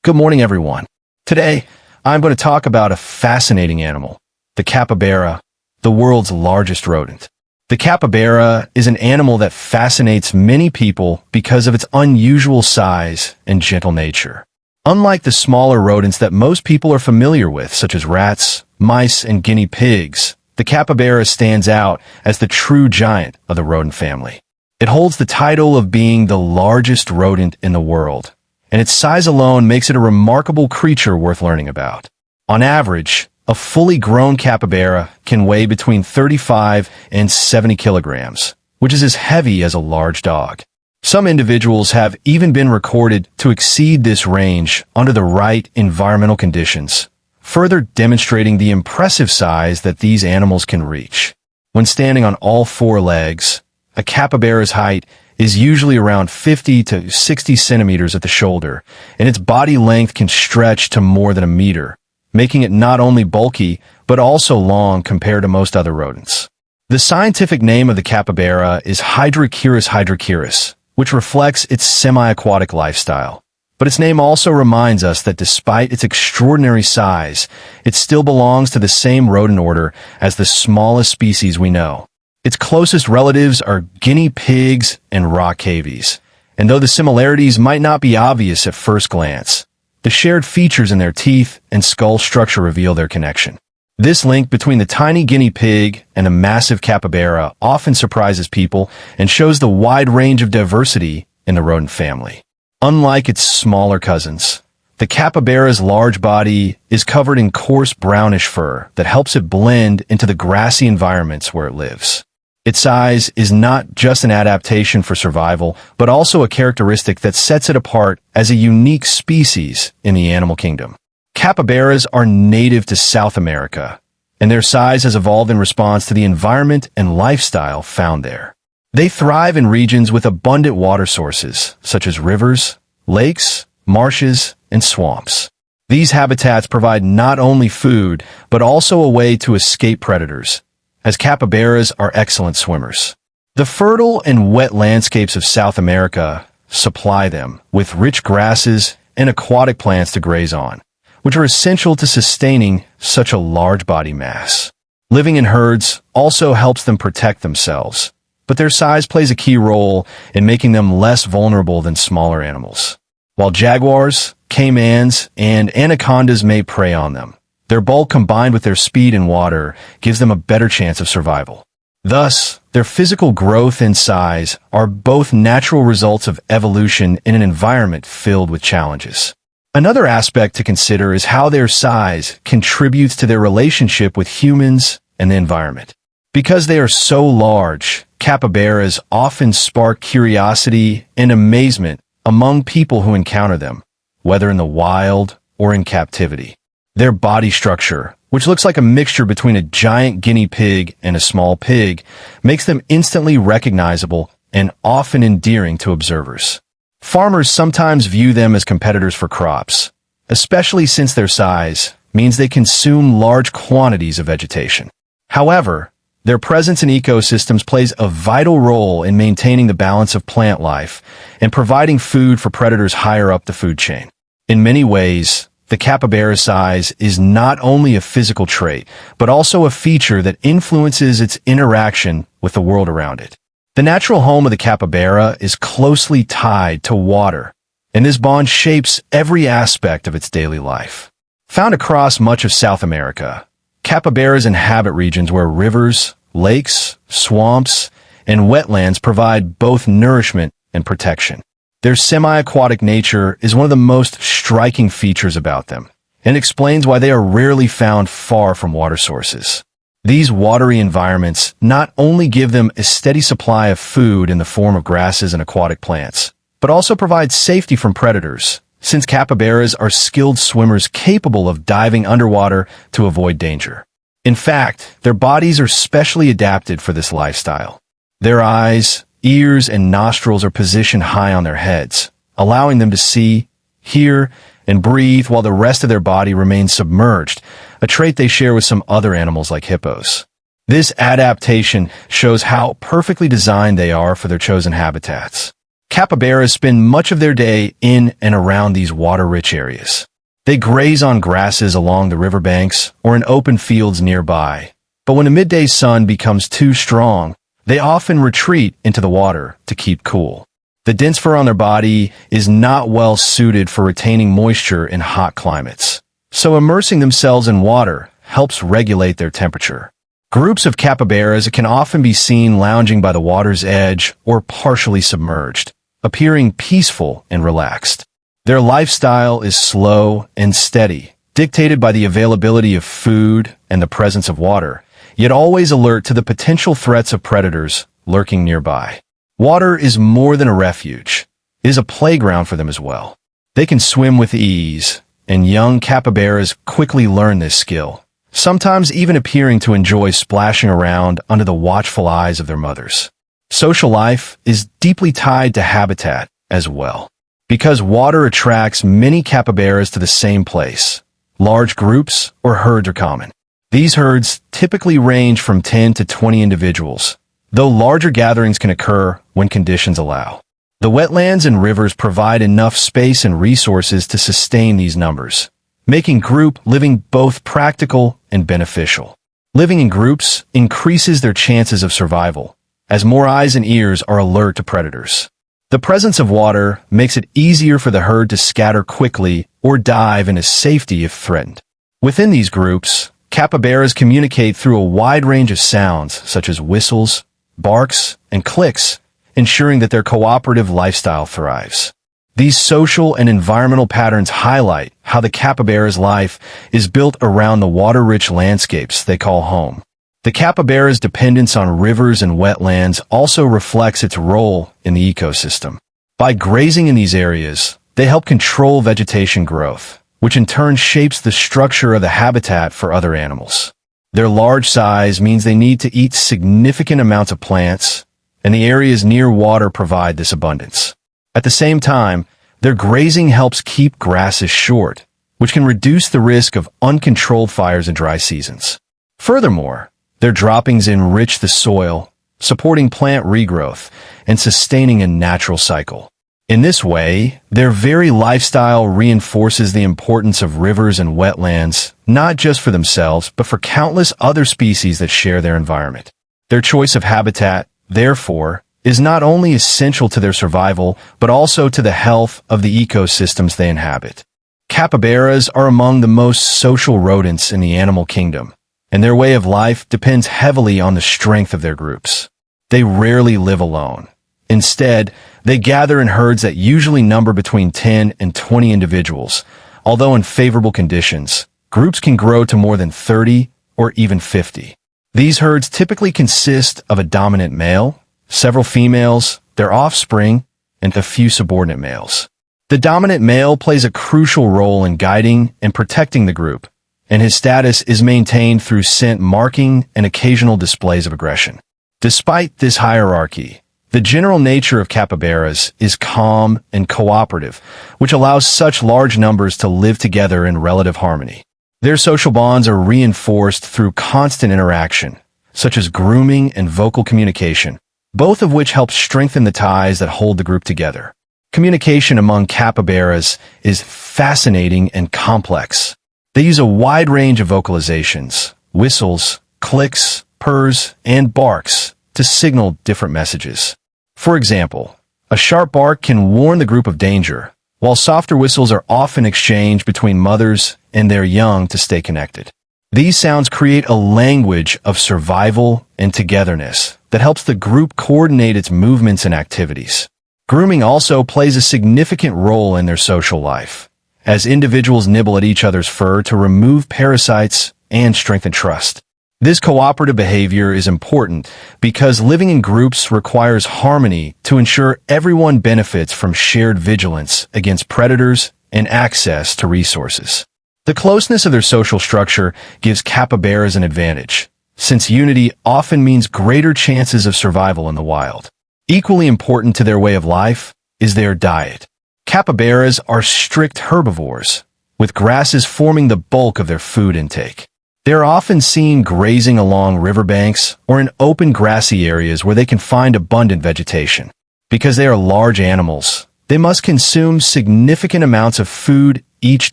Good morning, everyone. Today, I'm going to talk about a fascinating animal, the capybara, the world's largest rodent. The capybara is an animal that fascinates many people because of its unusual size and gentle nature. Unlike the smaller rodents that most people are familiar with, such as rats, mice, and guinea pigs, the capybara stands out as the true giant of the rodent family. It holds the title of being the largest rodent in the world, and its size alone makes it a remarkable creature worth learning about. On average, a fully grown capybara can weigh between 35 and 70 kilograms, which is as heavy as a large dog. Some individuals have even been recorded to exceed this range under the right environmental conditions, further demonstrating the impressive size that these animals can reach. When standing on all four legs, a capybara's height is usually around 50 to 60 centimeters at the shoulder, and its body length can stretch to more than a meter, making it not only bulky, but also long compared to most other rodents. The scientific name of the capybara is Hydrochoerus hydrochoerus, which reflects its semi-aquatic lifestyle. But its name also reminds us that despite its extraordinary size, it still belongs to the same rodent order as the smallest species we know. Its closest relatives are guinea pigs and rock cavies, and though the similarities might not be obvious at first glance, the shared features in their teeth and skull structure reveal their connection. This link between the tiny guinea pig and the massive capybara often surprises people and shows the wide range of diversity in the rodent family. Unlike its smaller cousins, the capybara's large body is covered in coarse brownish fur that helps it blend into the grassy environments where it lives. Its size is not just an adaptation for survival, but also a characteristic that sets it apart as a unique species in the animal kingdom. Capybaras are native to South America, and their size has evolved in response to the environment and lifestyle found there. They thrive in regions with abundant water sources, such as rivers, lakes, marshes, and swamps. These habitats provide not only food, but also a way to escape predators, as capybaras are excellent swimmers. The fertile and wet landscapes of South America supply them with rich grasses and aquatic plants to graze on, which are essential to sustaining such a large body mass. Living in herds also helps them protect themselves, but their size plays a key role in making them less vulnerable than smaller animals. While jaguars, caimans, and anacondas may prey on them, their bulk combined with their speed in water gives them a better chance of survival. Thus, their physical growth and size are both natural results of evolution in an environment filled with challenges. Another aspect to consider is how their size contributes to their relationship with humans and the environment. Because they are so large, capybaras often spark curiosity and amazement among people who encounter them, whether in the wild or in captivity. Their body structure, which looks like a mixture between a giant guinea pig and a small pig, makes them instantly recognizable and often endearing to observers. Farmers sometimes view them as competitors for crops, especially since their size means they consume large quantities of vegetation. However, their presence in ecosystems plays a vital role in maintaining the balance of plant life and providing food for predators higher up the food chain. In many ways, the capybara's size is not only a physical trait, but also a feature that influences its interaction with the world around it. The natural home of the capybara is closely tied to water, and this bond shapes every aspect of its daily life. Found across much of South America, capybaras inhabit regions where rivers, lakes, swamps, and wetlands provide both nourishment and protection. Their semi-aquatic nature is one of the most striking features about them, and explains why they are rarely found far from water sources. These watery environments not only give them a steady supply of food in the form of grasses and aquatic plants, but also provide safety from predators, since capybaras are skilled swimmers capable of diving underwater to avoid danger. In fact, their bodies are specially adapted for this lifestyle. Their eyes, ears, and nostrils are positioned high on their heads, allowing them to see, hear, and breathe while the rest of their body remains submerged, a trait they share with some other animals like hippos. This adaptation shows how perfectly designed they are for their chosen habitats. Capybaras spend much of their day in and around these water-rich areas. They graze on grasses along the riverbanks or in open fields nearby. But when the midday sun becomes too strong, they often retreat into the water to keep cool. The dense fur on their body is not well suited for retaining moisture in hot climates, so immersing themselves in water helps regulate their temperature. Groups of capybaras can often be seen lounging by the water's edge or partially submerged, appearing peaceful and relaxed. Their lifestyle is slow and steady, dictated by the availability of food and the presence of water, yet always alert to the potential threats of predators lurking nearby. Water is more than a refuge. It is a playground for them as well. They can swim with ease, and young capybaras quickly learn this skill, sometimes even appearing to enjoy splashing around under the watchful eyes of their mothers. Social life is deeply tied to habitat as well. Because water attracts many capybaras to the same place, large groups or herds are common. These herds typically range from 10 to 20 individuals, though larger gatherings can occur when conditions allow. The wetlands and rivers provide enough space and resources to sustain these numbers, making group living both practical and beneficial. Living in groups increases their chances of survival, as more eyes and ears are alert to predators. The presence of water makes it easier for the herd to scatter quickly or dive into safety if threatened. Within these groups, capybaras communicate through a wide range of sounds such as whistles, barks, and clicks, ensuring that their cooperative lifestyle thrives. These social and environmental patterns highlight how the capybara's life is built around the water-rich landscapes they call home. The capybara's dependence on rivers and wetlands also reflects its role in the ecosystem. By grazing in these areas, they help control vegetation growth, which in turn shapes the structure of the habitat for other animals. Their large size means they need to eat significant amounts of plants, and the areas near water provide this abundance. At the same time, their grazing helps keep grasses short, which can reduce the risk of uncontrolled fires in dry seasons. Furthermore, their droppings enrich the soil, supporting plant regrowth and sustaining a natural cycle. In this way, their very lifestyle reinforces the importance of rivers and wetlands, not just for themselves, but for countless other species that share their environment. Their choice of habitat, therefore, is not only essential to their survival, but also to the health of the ecosystems they inhabit. Capybaras are among the most social rodents in the animal kingdom, and their way of life depends heavily on the strength of their groups. They rarely live alone. Instead, they gather in herds that usually number between 10 and 20 individuals, although in favorable conditions, groups can grow to more than 30 or even 50. These herds typically consist of a dominant male, several females, their offspring, and a few subordinate males. The dominant male plays a crucial role in guiding and protecting the group, and his status is maintained through scent marking and occasional displays of aggression. Despite this hierarchy, the general nature of capybaras is calm and cooperative, which allows such large numbers to live together in relative harmony. Their social bonds are reinforced through constant interaction, such as grooming and vocal communication, both of which help strengthen the ties that hold the group together. Communication among capybaras is fascinating and complex. They use a wide range of vocalizations, whistles, clicks, purrs, and barks to signal different messages. For example, a sharp bark can warn the group of danger, while softer whistles are often exchanged between mothers and their young to stay connected. These sounds create a language of survival and togetherness that helps the group coordinate its movements and activities. Grooming also plays a significant role in their social life, as individuals nibble at each other's fur to remove parasites and strengthen trust. This cooperative behavior is important because living in groups requires harmony to ensure everyone benefits from shared vigilance against predators and access to resources. The closeness of their social structure gives capybaras an advantage, since unity often means greater chances of survival in the wild. Equally important to their way of life is their diet. Capybaras are strict herbivores, with grasses forming the bulk of their food intake. They are often seen grazing along riverbanks or in open grassy areas where they can find abundant vegetation. Because they are large animals, they must consume significant amounts of food each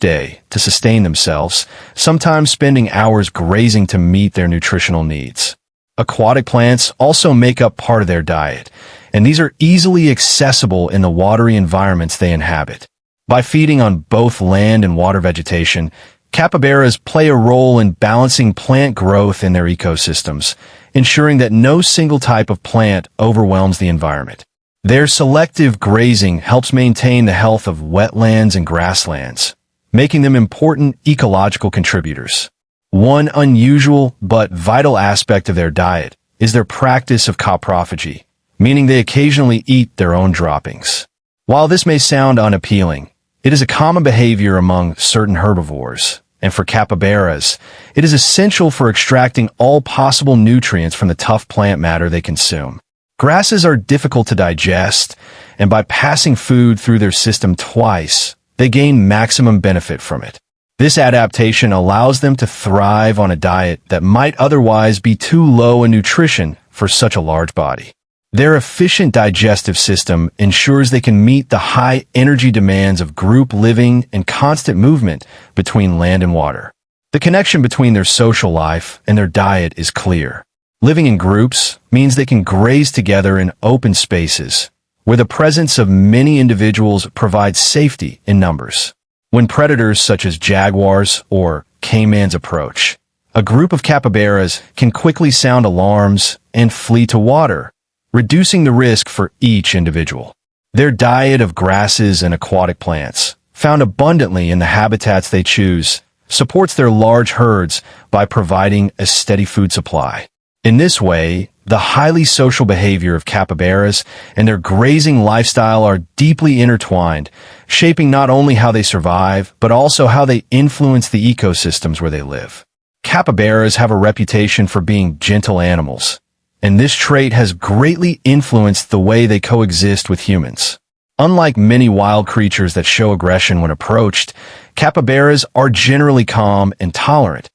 day to sustain themselves, sometimes spending hours grazing to meet their nutritional needs. Aquatic plants also make up part of their diet, and these are easily accessible in the watery environments they inhabit. By feeding on both land and water vegetation, capybaras play a role in balancing plant growth in their ecosystems, ensuring that no single type of plant overwhelms the environment. Their selective grazing helps maintain the health of wetlands and grasslands, making them important ecological contributors. One unusual but vital aspect of their diet is their practice of coprophagy, meaning they occasionally eat their own droppings. While this may sound unappealing, it is a common behavior among certain herbivores, and for capybaras, it is essential for extracting all possible nutrients from the tough plant matter they consume. Grasses are difficult to digest, and by passing food through their system twice, they gain maximum benefit from it. This adaptation allows them to thrive on a diet that might otherwise be too low in nutrition for such a large body. Their efficient digestive system ensures they can meet the high energy demands of group living and constant movement between land and water. The connection between their social life and their diet is clear. Living in groups means they can graze together in open spaces, where the presence of many individuals provides safety in numbers. When predators such as jaguars or caimans approach, a group of capybaras can quickly sound alarms and flee to water, reducing the risk for each individual. Their diet of grasses and aquatic plants, found abundantly in the habitats they choose, supports their large herds by providing a steady food supply. In this way, the highly social behavior of capybaras and their grazing lifestyle are deeply intertwined, shaping not only how they survive, but also how they influence the ecosystems where they live. Capybaras have a reputation for being gentle animals, and this trait has greatly influenced the way they coexist with humans. Unlike many wild creatures that show aggression when approached, capybaras are generally calm and tolerant,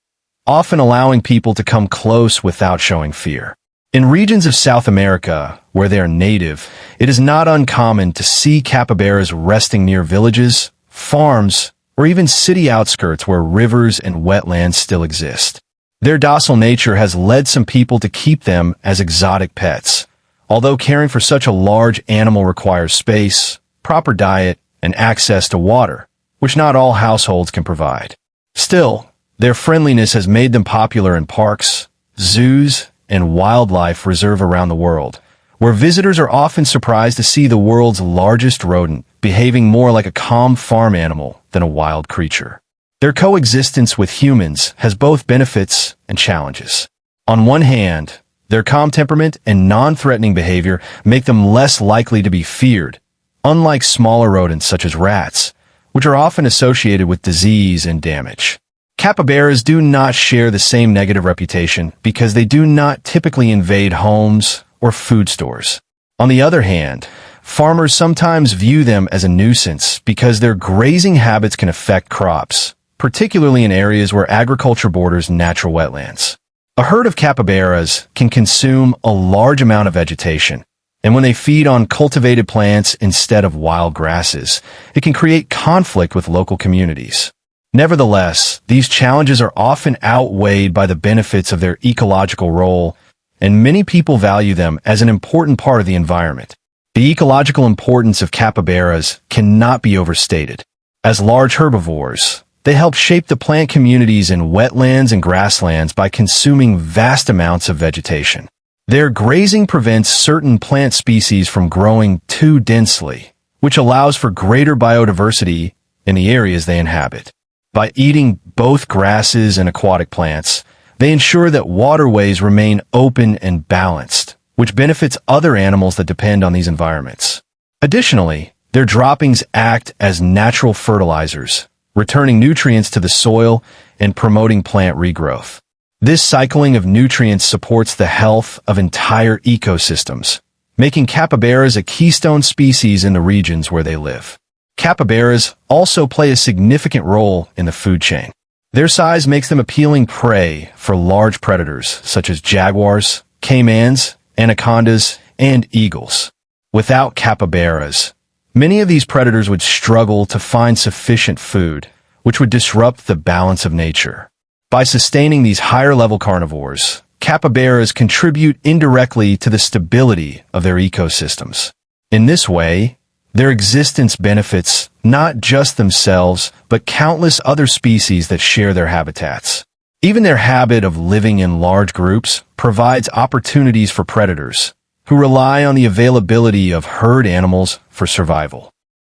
often allowing people to come close without showing fear. In regions of South America, where they are native, it is not uncommon to see capybaras resting near villages, farms, or even city outskirts where rivers and wetlands still exist. Their docile nature has led some people to keep them as exotic pets, although caring for such a large animal requires space, proper diet, and access to water, which not all households can provide. Still, their friendliness has made them popular in parks, zoos, and wildlife reserve around the world, where visitors are often surprised to see the world's largest rodent behaving more like a calm farm animal than a wild creature. Their coexistence with humans has both benefits and challenges. On one hand, their calm temperament and non-threatening behavior make them less likely to be feared, unlike smaller rodents such as rats, which are often associated with disease and damage. Capybaras do not share the same negative reputation because they do not typically invade homes or food stores. On the other hand, farmers sometimes view them as a nuisance because their grazing habits can affect crops, particularly in areas where agriculture borders natural wetlands. A herd of capybaras can consume a large amount of vegetation, and when they feed on cultivated plants instead of wild grasses, it can create conflict with local communities. Nevertheless, these challenges are often outweighed by the benefits of their ecological role, and many people value them as an important part of the environment. The ecological importance of capybaras cannot be overstated. As large herbivores, they help shape the plant communities in wetlands and grasslands by consuming vast amounts of vegetation. Their grazing prevents certain plant species from growing too densely, which allows for greater biodiversity in the areas they inhabit. By eating both grasses and aquatic plants, they ensure that waterways remain open and balanced, which benefits other animals that depend on these environments. Additionally, their droppings act as natural fertilizers, returning nutrients to the soil and promoting plant regrowth. This cycling of nutrients supports the health of entire ecosystems, making capybaras a keystone species in the regions where they live. Capybaras also play a significant role in the food chain. Their size makes them appealing prey for large predators such as jaguars, caimans, anacondas, and eagles. Without capybaras, many of these predators would struggle to find sufficient food, which would disrupt the balance of nature. By sustaining these higher-level carnivores, capybaras contribute indirectly to the stability of their ecosystems. In this way, their existence benefits not just themselves, but countless other species that share their habitats. Even their habit of living in large groups provides opportunities for predators, who rely on the availability of herd animals for survival.